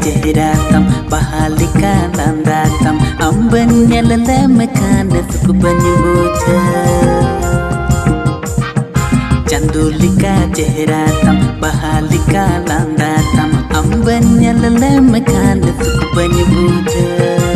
चेहरा तम बहालिका नंदा तम अम्बन यलले मकान सुख बनिबोचा चंदुलिका चेहरा तम बहालिका नंदा तम अम्बन यलले मकान सुख बनिबोचा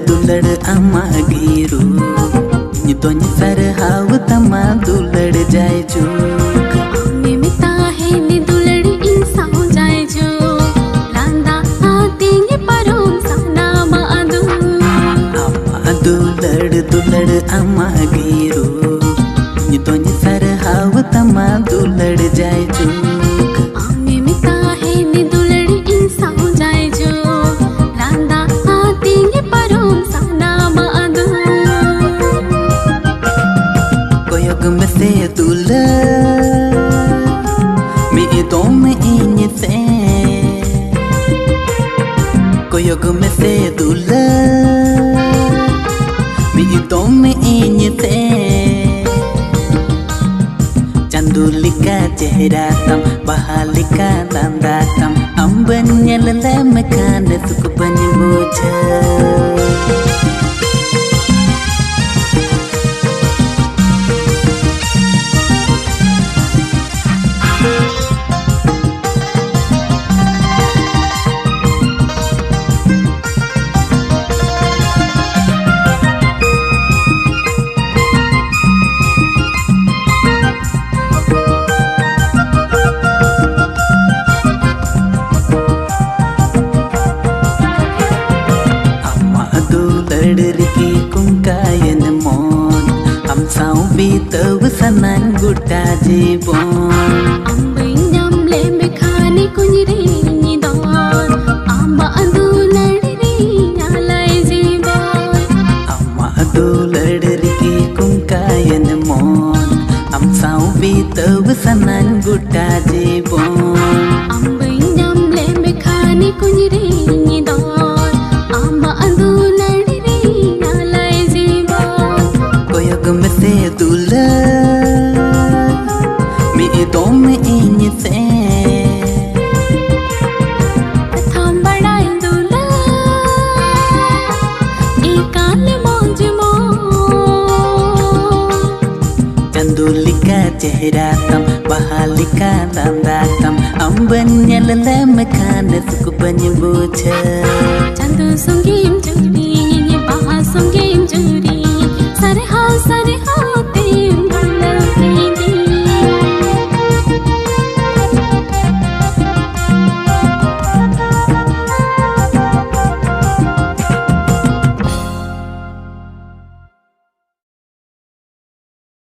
दुलड़ अम्मा गिरू नितोन सर हाव तमा दुलड़ जाए जो मिमिता है नि दुलड़ इंसान जाए जो लांदा आती नि परों सना मादू अम्मा दुलड़ अम्मा गिरू नितोन सर हाव तमा दुलड़ जाए जो से दुला मी तो में इन से कोयोग में से दुला मी तो में इन से चंदुलिका चेहरा तम बहालिका नंदा तम अम्बन यलले मकान सुख बनिबोचा लड़की कुंकायन मोन हम साउ बीतव सनन गुटा जीवन अम्बिन्यम ले में खाने कुंजरी निदान अम्मा दो लड़की नालाय जीवन अम्मा दो लड़की कुंकायन मोन हम साउ बीतव सनन गुटा जीवन अम्बिन्यम ले में खाने कुंजरी निदान में से दुला मी तो में इन से कथम बड़ाई दुला एकाल मौज मो चंदुलिका चेहरा तम बहालिका नंदा तम अम्बन यलले मकान सुख बनिबोचा चंदु सुंगीम जुरी बहा सुंगीम जुरी सरे